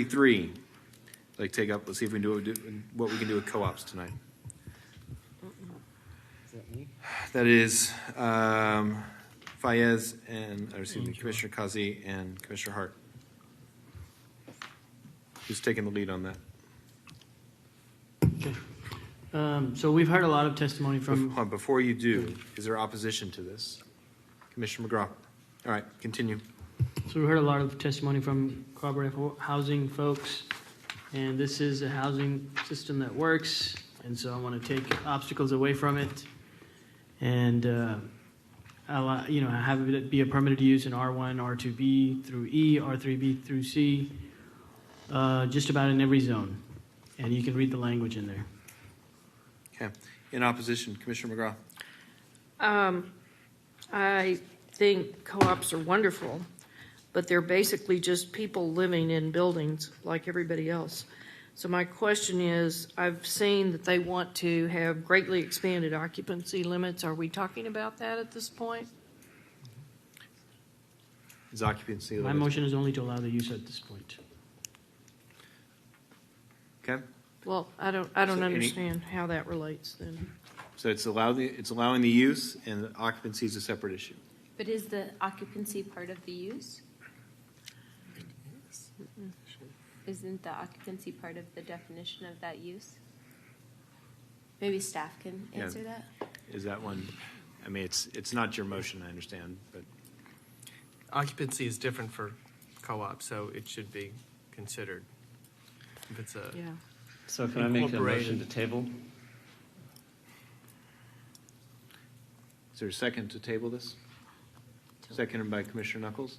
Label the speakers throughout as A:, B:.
A: 3. Like take up. Let's see if we can do what we can do with co-ops tonight.
B: Is that me?
A: That is Fayez and Commissioner Kazi and Commissioner Hart. Who's taking the lead on that?
C: Okay. So we've heard a lot of testimony from.
A: Before you do, is there opposition to this? Commissioner McGraw. All right, continue.
C: So we heard a lot of testimony from cooperative housing folks, and this is a housing system that works, and so I want to take obstacles away from it, and have it be a permitted use in R1, R2B through E, R3B through C, just about in every zone, and you can read the language in there.
A: Okay. In opposition, Commissioner McGraw.
D: I think co-ops are wonderful, but they're basically just people living in buildings like everybody else. So my question is, I've seen that they want to have greatly expanded occupancy limits. Are we talking about that at this point?
A: Is occupancy
C: My
A: limits?
C: motion is only to allow the use at this point.
A: Okay.
D: Well, I don't
A: So any-
D: understand how that relates then.
A: So it's allowing the use, and the occupancy is a separate issue.
E: But is the occupancy part of the use? Isn't the occupancy part of the definition of that use? Maybe staff can answer that.
A: Is that one? I mean, it's not your motion, I understand, but
B: Occupancy is different for co-op, so it should be considered. If it's a
D: Yeah.
F: So can I make a motion
B: Incorporated.
F: to table?
A: is there a second to table this? Seconded by Commissioner Knuckles.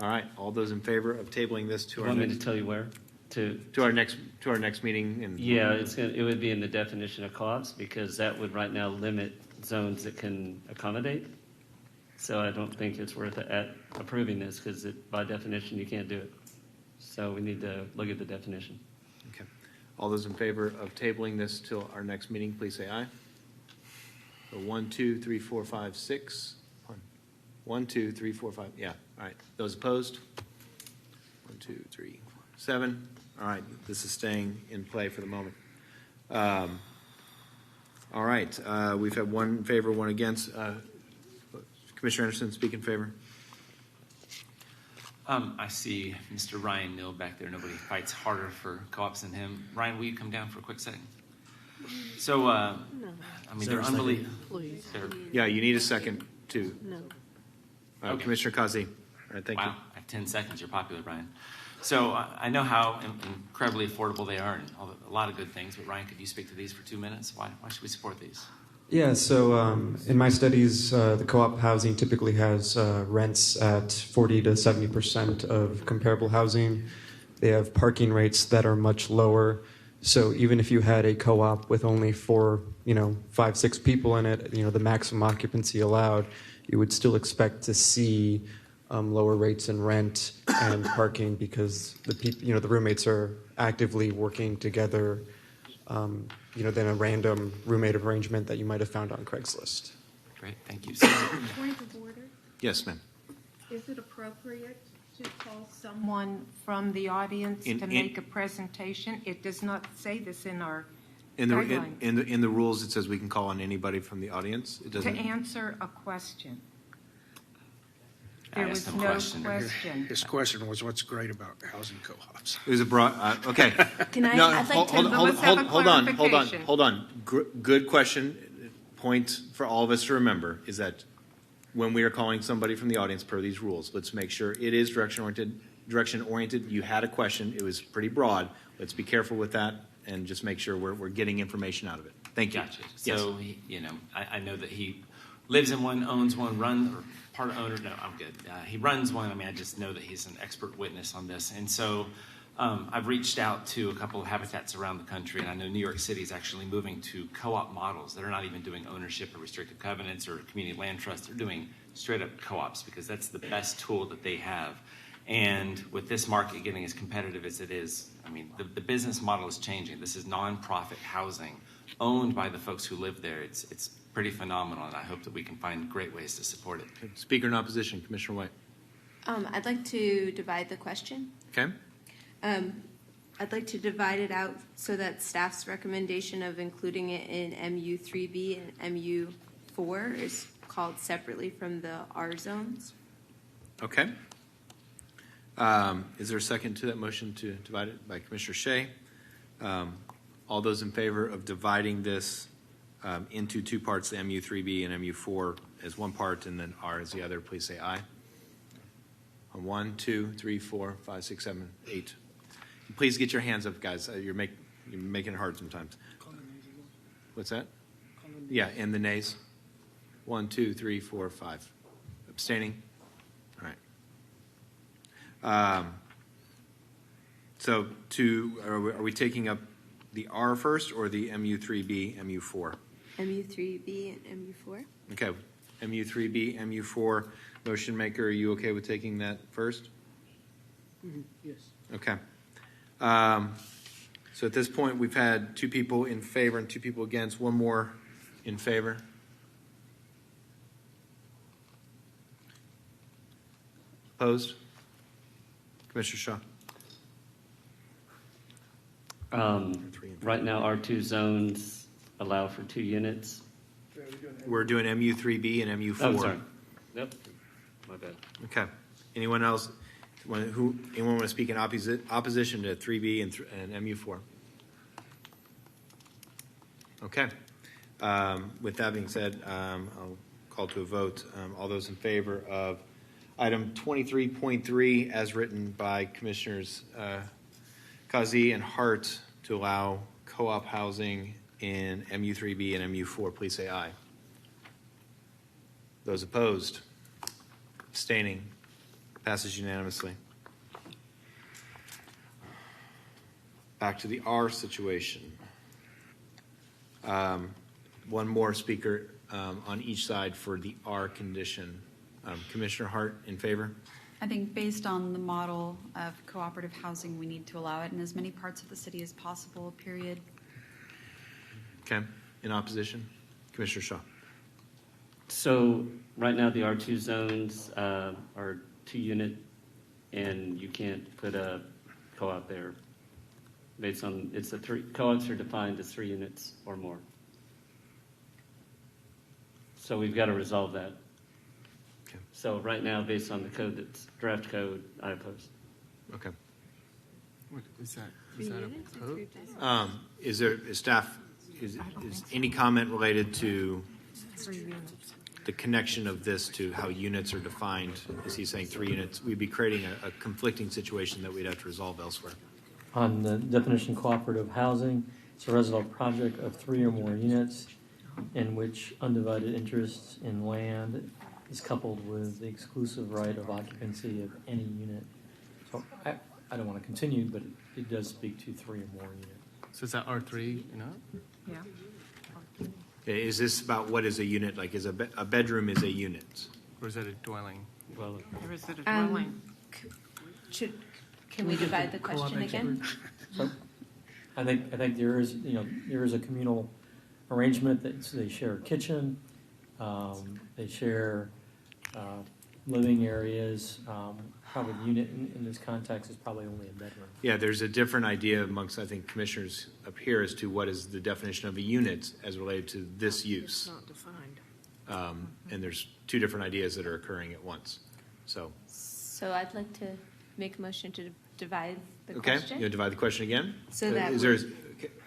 A: All right, all those in favor of tabling this to
F: You
A: our
F: want me to
A: next,
F: tell you where?
A: to our next meeting? And
F: Yeah, it would be in the definition of co-ops because that would right now limit zones that can accommodate. So I don't think it's worth approving this because by definition you can't do it. So we need to look at the definition.
A: Okay. All those in favor of tabling this till our next meeting, please say aye. So 1, 2, 3, 4, 5, 6. 1, 2, 3, 4, 5. Yeah. All right. Those opposed? 1, 2, 3, 4, 7. All right. This is staying in play for the moment. All right. We've had 1 in favor, 1 against. Commissioner Anderson, speak in favor.
G: I see Mr. Ryan Neal back there. Nobody fights harder for co-ops than him. Ryan, will you come down for a quick second? So, I mean, they're unbelievable.
D: Please.
A: Yeah, you need a second too.
D: No.
G: Okay.
A: Commissioner Kazi. All right, thank you.
G: Wow, I have 10 seconds. You're popular, Ryan. So I know how incredibly affordable they are and a lot of good things, but Ryan, could you speak to these for 2 minutes? Why should we support these?
H: Yeah, so in my studies, the co-op housing typically has rents at 40 to 70% of comparable housing. They have parking rates that are much lower. So even if you had a co-op with only 4, 5, 6 people in it, the maximum occupancy allowed, you would still expect to see lower rates in rent and parking because the roommates are actively working together. Than a random roommate arrangement that you might have found on Craigslist.
G: Great, thank you.
I: Point of order.
A: Yes, ma'am.
I: Is it appropriate to call someone from the audience to make a presentation? It does not say this in our guidelines.
A: In the rules, it says we can call on anybody from the audience. It
I: To
A: doesn't.
I: answer a question.
G: I
I: There
G: asked
I: was
G: him a
I: no
G: question.
I: question.
J: His question was, what's great about housing co-ops?
A: It was a broad. Okay.
E: Can I?
A: No,
E: I'd like to.
I: Let's have a clarification.
A: hold on. Good question. Point for all of us to remember is that when we are calling somebody from the audience per these rules, let's make sure it is direction oriented. You had a question. It was pretty broad. Let's be careful with that and just make sure we're getting information out of it. Thank you.
G: Gotcha.
A: Yes.
G: So, I know that he lives in one, owns one, runs, or part owner. No, I'm good. He runs one. I mean, I just know that he's an expert witness on this. And so I've reached out to a couple of habitats around the country, and I know New York City is actually moving to co-op models. They're not even doing ownership or restricted covenants or community land trusts. They're doing straight up co-ops because that's the best tool that they have. And with this market getting as competitive as it is, I mean, the business model is changing. This is nonprofit housing owned by the folks who live there. It's pretty phenomenal, and I hope that we can find great ways to support it.
A: Speaker in opposition, Commissioner White.
E: I'd like to divide the question.
A: Okay.
E: I'd like to divide it out so that staff's recommendation of including it in MU3B and MU4 is called separately from the R zones.
A: Okay. Is there a second to that motion to divide it by Commissioner Shea? All those in favor of dividing this into two parts, the MU3B and MU4 as one part and then R as the other, please say aye. 1, 2, 3, 4, 5, 6, 7, 8. Please get your hands up, guys. You're making it hard sometimes. What's that? Yeah, and the nays. 1, 2, 3, 4, 5. Abstaining? All right. So are we taking up the R first or the MU3B, MU4?
E: MU3B and MU4.
A: Okay, MU3B, MU4. Motion maker, are you okay with taking that first?
C: Yes.
A: Okay. So at this point, we've had 2 people in favor and 2 people against. One more in favor. Opposed? Commissioner Shaw.
F: Right now, R2 zones allow for 2 units.
A: We're doing MU3B and MU4.
F: Oh, sorry. Yep. My bad.
A: Okay. Anyone else? Anyone want to speak in opposition to 3B and MU4? Okay. With that being said, I'll call to a vote. All those in favor of item 23.3 as written by Commissioners Kazi and Hart to allow co-op housing in MU3B and MU4, please say aye. Those opposed? Abstaining? Passes unanimously. Back to the R situation. One more speaker on each side for the R condition. Commissioner Hart, in favor?
K: I think based on the model of cooperative housing, we need to allow it in as many parts of the city as possible, period.
A: Okay. In opposition? Commissioner Shaw.
F: So right now, the R2 zones are 2 unit, and you can't put a co-op there. Based on co-ops are defined as 3 units or more. So we've got to resolve that.
A: Okay.
F: So right now, based on the code that's draft code, I oppose.
A: Okay.
B: What is that? Is that a code?
A: Is any comment related to the connection of this to how units are defined? Is he saying 3 units? We'd be creating a conflicting situation that we'd have to resolve elsewhere.
L: On the definition of cooperative housing, it's a residential project of 3 or more units in which undivided interest in land is coupled with the exclusive right of occupancy of any unit. So I don't want to continue, but it does speak to 3 or more units.
B: So is that R3,
I: Yeah.
A: Okay, is this about what is a unit? Like, is a bedroom is a unit?
B: Or is that a dwelling?
F: Well,
I: Or is it a dwelling?
E: Can we divide the question again?
L: So I think there is a communal arrangement that they share a kitchen, they share living areas. Probably the unit in this context is probably only a bedroom.
A: Yeah, there's a different idea amongst, I think, commissioners up here as to what is the definition of a unit as related to this use.
D: It's not defined.
A: And there's 2 different ideas that are occurring at once. So
E: I'd like to make a motion to divide the
A: okay, you
E: question.
A: want to divide the question again?
E: So that
A: is there?
E: we-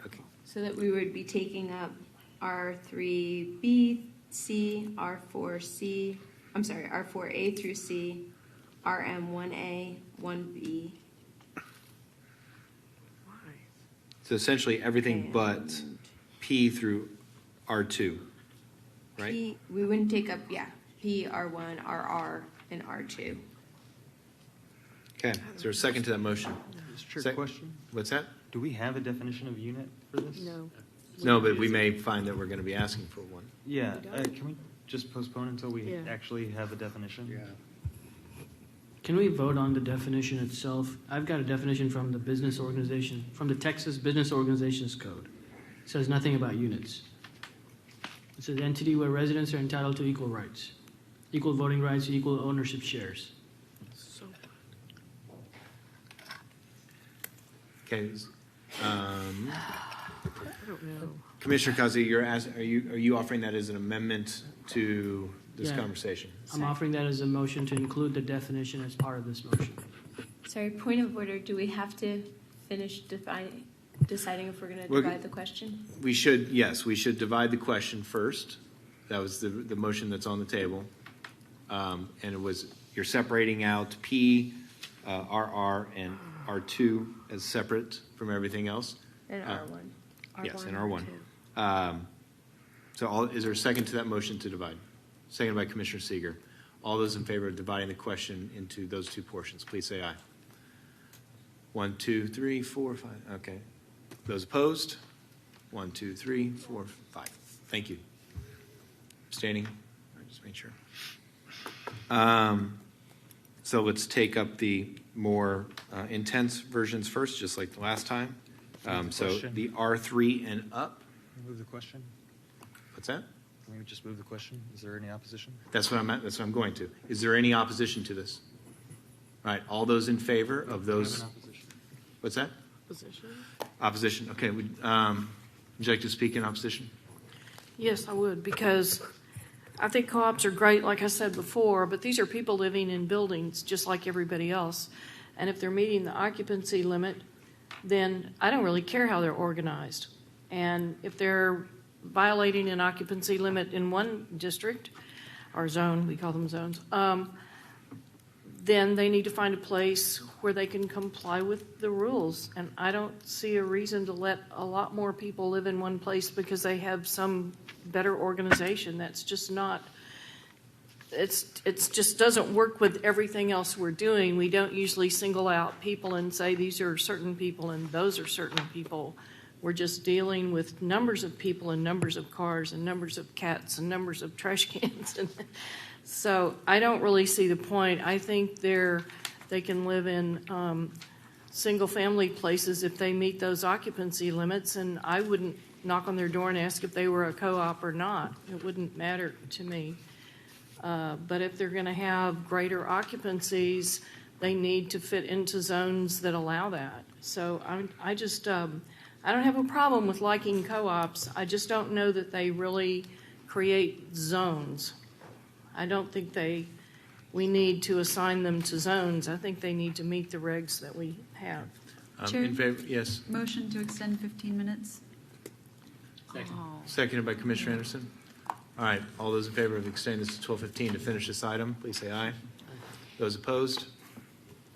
A: Okay.
E: So that we would be taking up R3B, C, R4C, I'm sorry, R4A through C, RM1A, 1B.
A: So essentially everything but P through R2, right?
E: P, we wouldn't take up, P, R1, RR, and R2.
A: Okay, is there a second to that motion?
M: Trick question.
A: What's that?
M: Do we have a definition of unit for this?
D: No.
A: No, but we may find that we're going to be asking for one.
M: Yeah, can we just postpone until we
D: Yeah.
M: actually have a definition? Yeah.
C: Can we vote on the definition itself? I've got a definition from the business organization, from the Texas Business Organizations Code. It says nothing about units. It says entity where residents are entitled to equal rights, equal voting rights, equal ownership shares.
A: Okay.
D: I don't know.
A: Commissioner Kazi, are you offering that as an amendment to this
C: Yeah.
A: conversation?
C: I'm offering that as a motion to include the definition as part of this motion.
N: Sorry, point of order, do we have to finish deciding if we're going to
A: We're-
N: divide the question?
A: We should, yes, we should divide the question first. That was the motion that's on the table. And it was, you're separating out P, RR, and R2 as separate from everything else.
D: And R1.
A: Yes, and R1. So is there a second to that motion to divide? Seconded by Commissioner Seeger. All those in favor of dividing the question into those two portions, please say aye. 1, 2, 3, 4, 5. Okay. Those opposed? 1, 2, 3, 4, 5. Thank you. Abstaining? All right, just make sure. So let's take up the more intense versions first, just like the last time. So
M: Question.
A: the R3 and up.
M: Move the question.
A: What's that?
M: Can we just move the question? Is there any opposition?
A: That's what I'm going to. Is there any opposition to this? All right, all those in favor of those? What's that?
D: Position?
A: Opposition. Okay. Would you like to speak in opposition?
D: Yes, I would, because I think co-ops are great, like I said before, but these are people living in buildings just like everybody else. And if they're meeting the occupancy limit, then I don't really care how they're organized. And if they're violating an occupancy limit in one district, or zone, we call them zones, then they need to find a place where they can comply with the rules. And I don't see a reason to let a lot more people live in one place because they have some better organization. That's just not, it's just doesn't work with everything else we're doing. We don't usually single out people and say these are certain people and those are certain people. We're just dealing with numbers of people and numbers of cars and numbers of cats and numbers of trash cans. So I don't really see the point. I think they can live in single-family places if they meet those occupancy limits, and I wouldn't knock on their door and ask if they were a co-op or not. It wouldn't matter to me. But if they're going to have greater occupancies, they need to fit into zones that allow that. So I just I don't have a problem with liking co-ops. I just don't know that they really create zones. I don't think we need to assign them to zones. I think they need to meet the regs that we have.
K: Chair?
A: In favor? Yes.
K: Motion to extend 15 minutes.
A: Seconded by Commissioner Anderson. All right, all those in favor of extending this to 12:15 to finish this item, please say aye. Those opposed?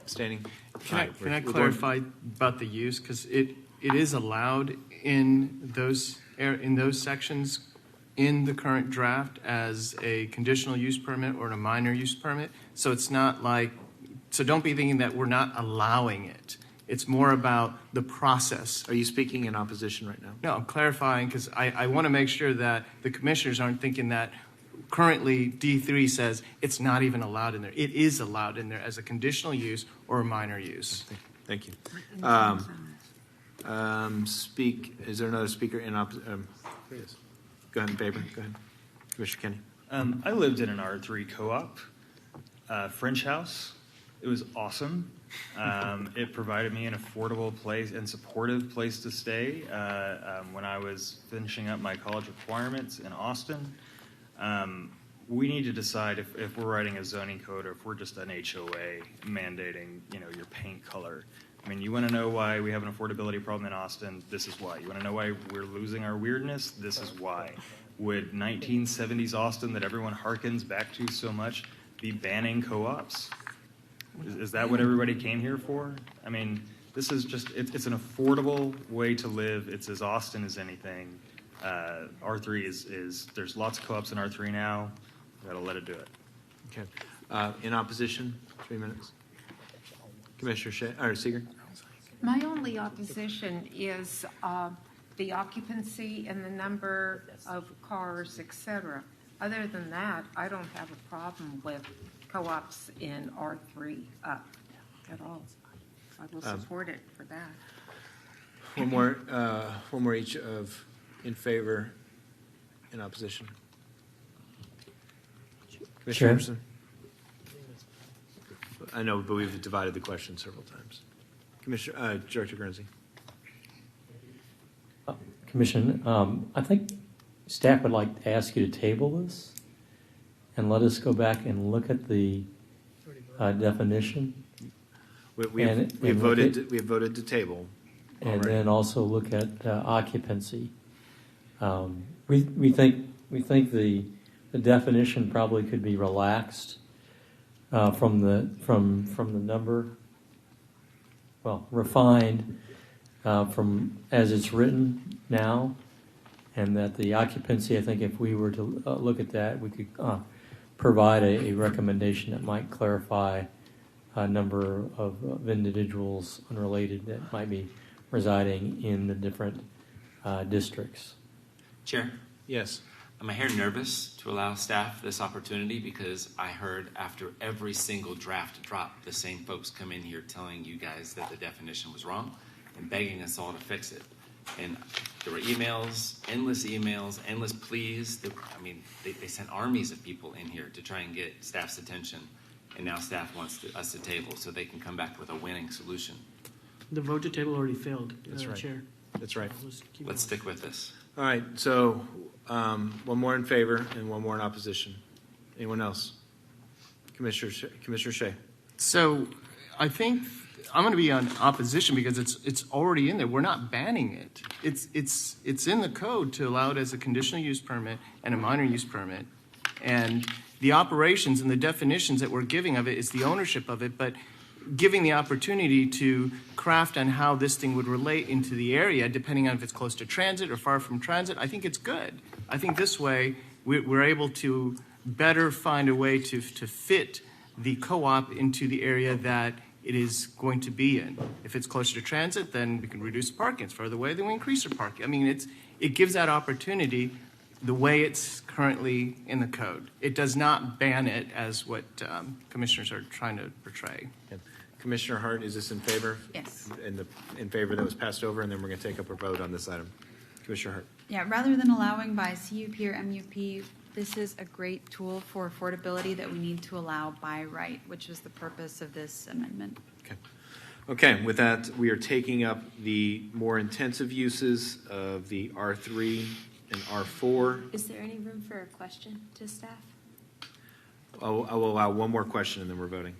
A: Abstaining?
B: Can
A: All right,
B: I
A: we're going-
B: clarify about the use? Because it is allowed in those sections in the current draft as a conditional use permit or a minor use permit. So it's not like, so don't be thinking that we're not allowing it. It's more about the process.
A: Are you speaking in opposition right now?
B: No, I'm clarifying because I want to make sure that the commissioners aren't thinking that currently D3 says it's not even allowed in there. It is allowed in there as a conditional use or a minor use.
A: Thank you. Is there another speaker in opposition? Go ahead, Faber. Go ahead. Commissioner Kenny.
M: I lived in an R3 co-op, French House. It was awesome. It provided me an affordable place and supportive place to stay when I was finishing up my college requirements in Austin. We need to decide if we're writing a zoning code or if we're just an HOA mandating, your paint color. I mean, you want to know why we have an affordability problem in Austin? This is why. You want to know why we're losing our weirdness? This is why. Would 1970s Austin that everyone harkens back to so much be banning co-ops? Is that what everybody came here for? I mean, this is just, it's an affordable way to live. It's as Austin as anything. R3 is there's lots of co-ops in R3 now. We got to let it do it.
A: Okay. In opposition, 3 minutes. Commissioner Seeger.
I: My only opposition is the occupancy and the number of cars, et cetera. Other than that, I don't have a problem with co-ops in R3 up at all. I will support it for that.
A: One more each of in favor, in opposition. Commissioner Anderson. I know, but we've divided the question several times. Director Guernsey.
L: Commission, I think staff would like to ask you to table this and let us go back and look at the definition.
A: We have voted to table.
L: And
A: already.
L: then also look at occupancy. We think the definition probably could be relaxed from the number, well, refined from as it's written now, and that the occupancy, I think if we were to look at that, we could provide a recommendation that might clarify a number of individuals unrelated that might be residing in the different districts.
G: Chair,
A: Yes.
G: I'm here nervous to allow staff this opportunity because I heard after every single draft drop, the same folks come in here telling you guys that the definition was wrong and begging us all to fix it. And there were emails, endless pleas. They sent armies of people in here to try and get staff's attention. And now staff wants us to table so they can come back with a winning solution.
C: The vote to table already failed.
A: That's right.
C: Chair.
A: That's right.
G: Let's stick with this.
A: All right, so one more in favor and one more in opposition. Anyone else? Commissioner Shea.
B: So I think I'm going to be on opposition because it's already in there. We're not banning it. It's in the code to allow it as a conditional use permit and a minor use permit. And the operations and the definitions that we're giving of it is the ownership of it, but giving the opportunity to craft on how this thing would relate into the area, depending on if it's close to transit or far from transit, I think it's good. I think this way we're able to better find a way to fit the co-op into the area that it is going to be in. If it's closer to transit, then we can reduce the parking. It's further away, then we increase the parking. I mean, it gives that opportunity the way it's currently in the code. It does not ban it as what commissioners are trying to portray.
A: Commissioner Hart, is this in favor?
K: Yes.
A: In favor that was passed over, and then we're going to take up a vote on this item. Commissioner Hart.
K: Yeah, rather than allowing by CUP or MUP, this is a great tool for affordability that we need to allow by right, which is the purpose of this amendment.
A: Okay, with that, we are taking up the more intensive uses of the R3 and R4.
N: Is there any room for a question to staff?
A: I will allow one more question, and then we're voting.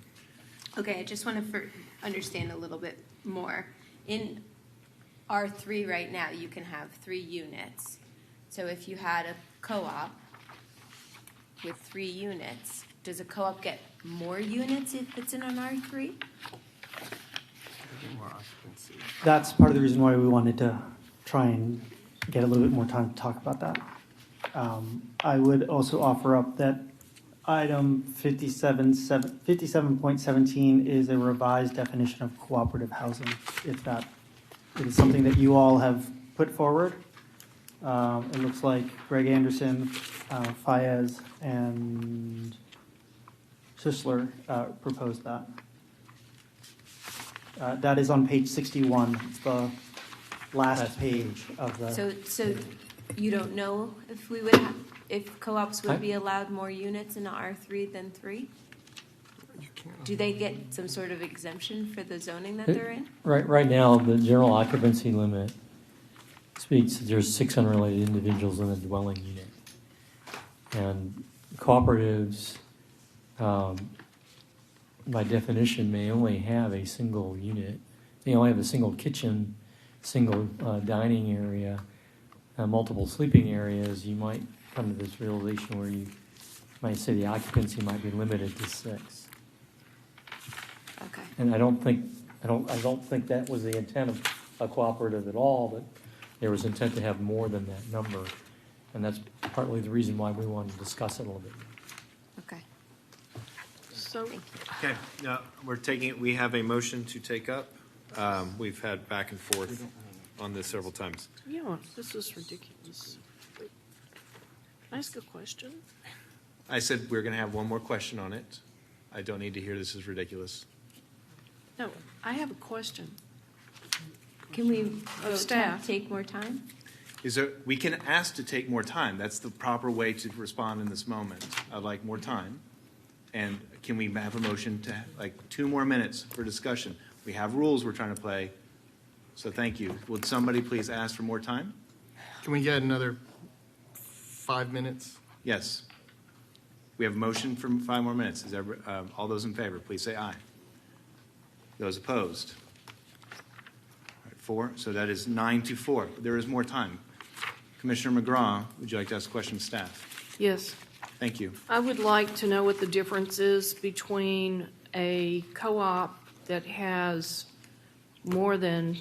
E: Okay, I just want to understand a little bit more. In R3 right now, you can have 3 units. So if you had a co-op with 3 units, does a co-op get more units if it's in an R3?
O: That's part of the reason why we wanted to try and get a little bit more time to talk about that. I would also offer up that item 57.17 is a revised definition of cooperative housing. If that is something that you all have put forward, it looks like Greg Anderson, Fayez, and Sisler proposed that. That is on page 61. It's the last page of the.
E: So you don't know if if co-ops would be allowed more units in R3 than 3? Do they get some sort of exemption for the zoning that they're in?
L: Right now, the general occupancy limit speaks that there's 6 unrelated individuals in a dwelling unit. And cooperatives, by definition, may only have a single unit. They only have a single kitchen, single dining area, multiple sleeping areas. You might come to this realization where you might say the occupancy might be limited to 6.
E: Okay.
L: And I don't think that was the intent of a cooperative at all, but there was intent to have more than that number. And that's partly the reason why we wanted to discuss it a little bit.
E: Okay.
C: So,
A: Okay, now we have a motion to take up. We've had back and forth on this several times.
C: yeah, this is ridiculous. Can I ask a question?
A: I said we're going to have one more question on it. I don't need to hear this is ridiculous.
C: No, I have a question.
E: Can we vote to
C: staff.
E: take more time?
A: We can ask to take more time. That's the proper way to respond in this moment. I'd like more time. And can we have a motion to, 2 more minutes for discussion? We have rules we're trying to play, so thank you. Would somebody please ask for more time?
B: Can we get another 5 minutes?
A: Yes. We have a motion for 5 more minutes. Is all those in favor, please say aye. Those opposed? All right, 4. So that is 9-4. There is more time. Commissioner McGraw, would you like to ask a question of staff?
D: Yes.
A: Thank you.
D: I would like to know what the difference is between a co-op that has more than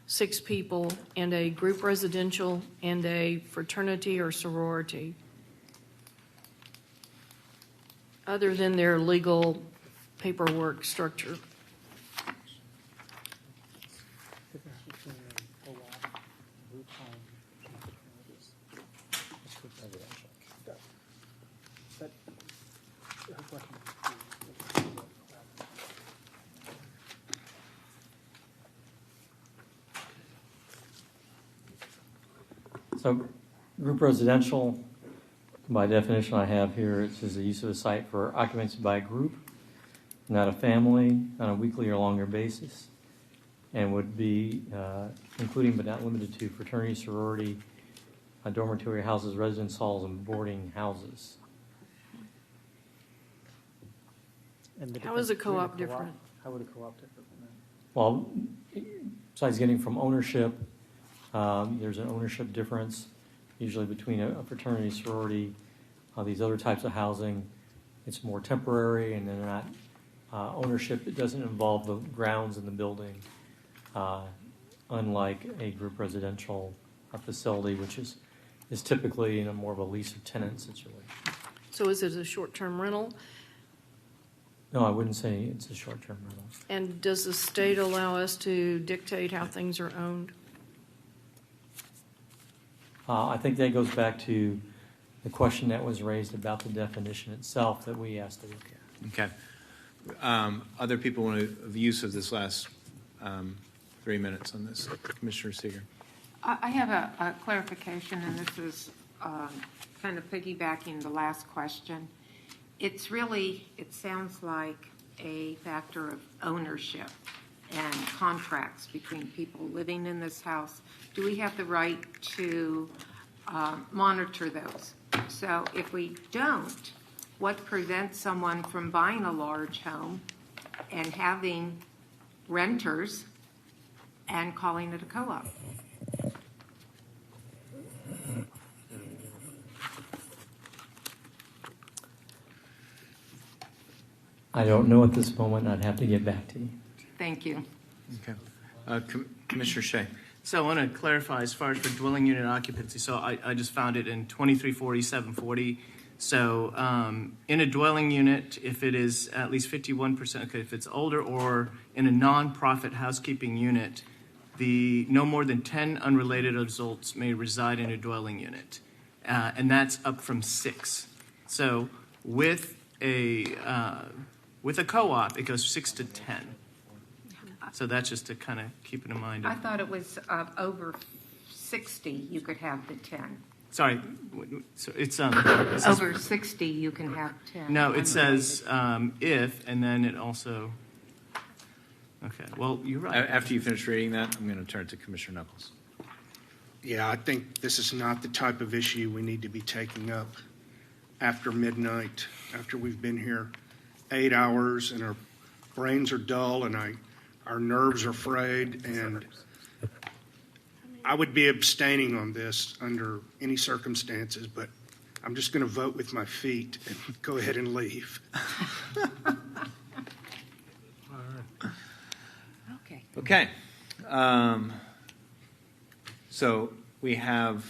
D: 6 people and a group residential and a fraternity or sorority, other than their legal paperwork structure.
L: So group residential, by definition I have here, it says the use of a site for occupancy by a group, not a family, on a weekly or longer basis, and would be including but not limited to fraternity, sorority, dormitory houses, residence halls, and boarding houses.
D: How is a co-op different?
O: How would a co-op differ from that?
L: Well, besides getting from ownership, there's an ownership difference usually between a fraternity, sorority, these other types of housing. It's more temporary, and they're not ownership. It doesn't involve the grounds in the building, unlike a group residential facility, which is typically in a more of a lease of tenant situation.
D: So is it a short-term rental?
L: No, I wouldn't say it's a short-term rental.
D: And does the state allow us to dictate how things are owned?
L: I think that goes back to the question that was raised about the definition itself that we asked to look at.
A: Okay. Other people want to have use of this last 3 minutes on this. Commissioner Seeger.
I: I have a clarification, and this is kind of piggybacking the last question. It's really, it sounds like a factor of ownership and contracts between people living in this house. Do we have the right to monitor those? So if we don't, what prevents someone from buying a large home and having renters and calling it a co-op?
L: I don't know at this moment. I'd have to get back to you.
I: Thank you.
A: Okay. Commissioner Shea.
B: So I want to clarify as far as for dwelling unit occupancy. So I just found it in 2340-740. So in a dwelling unit, if it is at least 51%, okay, if it's older, or in a nonprofit housekeeping unit, the no more than 10 unrelated adults may reside in a dwelling unit, and that's up from 6. So with a co-op, it goes 6 to 10. So that's just to kind of keep it in mind.
I: I thought it was over 60, you could have the 10.
B: Sorry, so it says,
I: Over 60, you can have 10.
B: No, it says if, and then it also. Okay, well, you're right.
A: After you finish reading that, I'm going to turn to Commissioner Knuckles.
J: Yeah, I think this is not the type of issue we need to be taking up after midnight, after we've been here 8 hours and our brains are dull and our nerves are frayed, and I would be abstaining on this under any circumstances, but I'm just going to vote with my feet and go ahead and leave.
A: Okay. So we have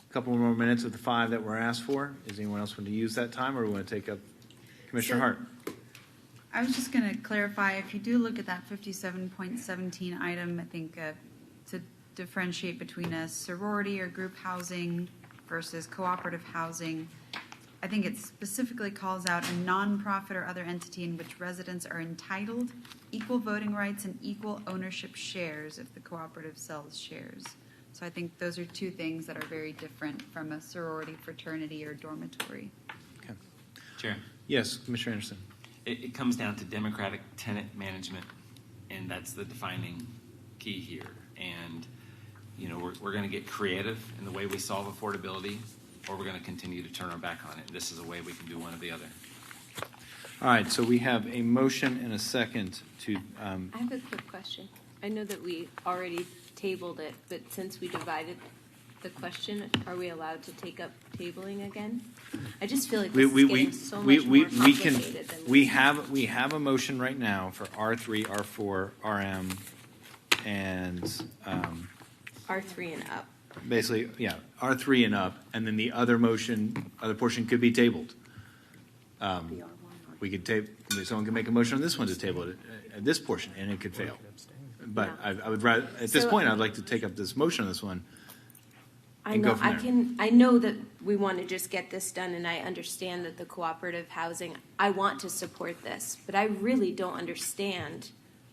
A: a couple more minutes of the 5 that were asked for. Is anyone else want to use that time, or do we want to take up Commissioner Hart?
K: I was just going to clarify, if you do look at that 57.17 item, I think to differentiate between a sorority or group housing versus cooperative housing, I think it specifically calls out a nonprofit or other entity in which residents are entitled equal voting rights and equal ownership shares if the cooperative sells shares. So I think those are two things that are very different from a sorority, fraternity, or dormitory.
A: Okay.
G: Chair.
A: Yes, Commissioner Anderson.
G: It comes down to democratic tenant management, and that's the defining key here. And we're going to get creative in the way we solve affordability, or we're going to continue to turn our back on it. This is a way we can do one or the other.
A: All right, so we have a motion and a second to,
N: I have a quick question. I know that we already tabled it, but since we divided the question, are we allowed to take up tabling again? I just feel like this is getting so much more complicated than
A: we have a motion right now for R3, R4, RM, and
N: R3 and up.
A: basically, yeah, R3 and up, and then the other portion could be tabled. We could someone could make a motion on this one to table it, this portion, and it could fail. But I would rather, at this point, I'd like to take up this motion on this one.
N: I know, I know that we want to just get this done, and I understand that the cooperative housing, I want to support this, but I really don't understand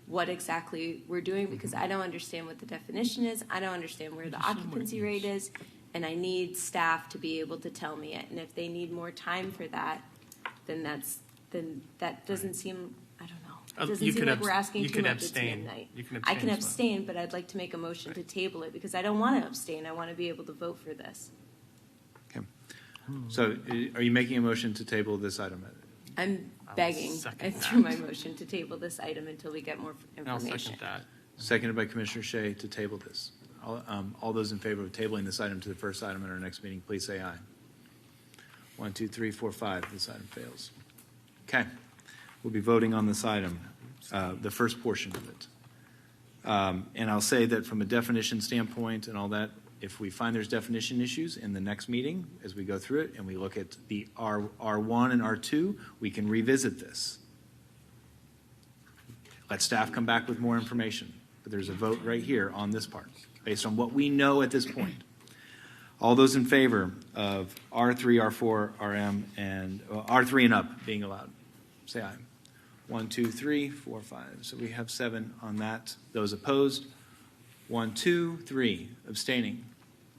N: what exactly we're doing, because I don't understand what the definition is, I don't understand where the occupancy rate is, and I need staff to be able to tell me it, and if they need more time for that, then that doesn't seem, I don't know. It doesn't seem like we're asking too much at midnight. I can abstain, but I'd like to make a motion to table it, because I don't want to abstain, I want to be able to vote for this.
A: Okay. So are you making a motion to table this item?
N: I'm begging through my motion to table this item until we get more information.
B: I'll second that.
A: Seconded by Commissioner Shea to table this. All those in favor of tabling this item to the first item at our next meeting, please say aye. 1, 2, 3, 4, 5. This item fails. Okay. We'll be voting on this item, the first portion of it. And I'll say that from a definition standpoint and all that, if we find there's definition issues in the next meeting, as we go through it and we look at the R1 and R2, we can revisit this. Let staff come back with more information. But there's a vote right here on this part, based on what we know at this point. All those in favor of R3, R4, RM, and R3 and up being allowed, say aye. 1, 2, 3, 4, 5. So we have 7 on that. Those opposed? 1, 2, 3. Abstaining?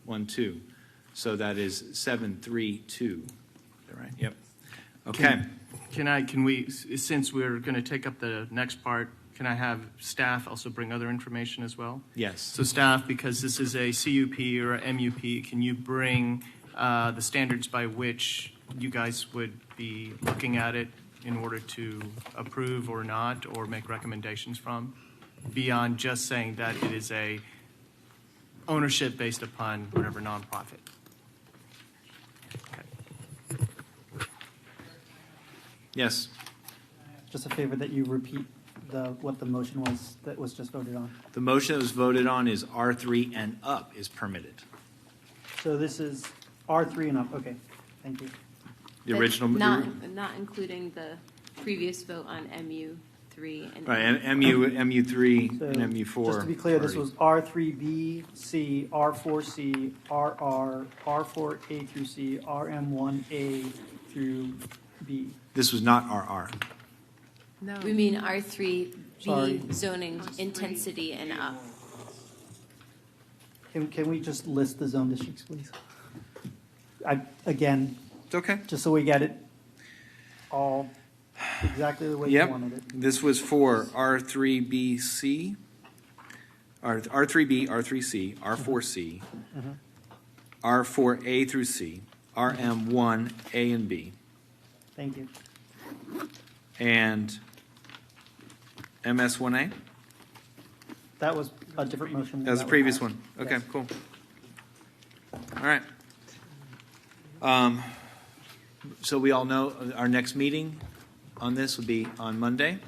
A: 1, 2. So that is 7, 3, 2. Is that right? Yep. Okay.
B: Can we, since we're going to take up the next part, can I have staff also bring other information as well?
A: Yes.
B: So staff, because this is a CUP or a MUP, can you bring the standards by which you guys would be looking at it in order to approve or not, or make recommendations from, beyond just saying that it is a ownership based upon whatever nonprofit? Okay.
A: Yes.
O: Just a favor that you repeat what the motion was that was just voted on.
A: The motion that was voted on is R3 and up is permitted.
O: So this is R3 and up. Okay, thank you.
A: The original.
N: Not including the previous vote on MU3 and
A: Right, MU3
O: So,
A: and MU4.
O: Just to be clear, this was R3B, C, R4C, RR, R4A through C, RM1A through B.
A: This was not RR.
E: No.
N: We mean R3B
O: Sorry.
N: zoning intensity and up.
O: Can we just list the zone districts, please? Again,
A: it's okay.
O: Just so we get it all exactly the way you wanted it.
A: This was for R3BC, R3B, R3C, R4C, R4A through C, RM1, A and B,
O: Thank you.
A: and MS1A?
O: That was a different motion.
A: That was the previous one. Okay, cool. All right. So we all know our next meeting on this will be on Monday.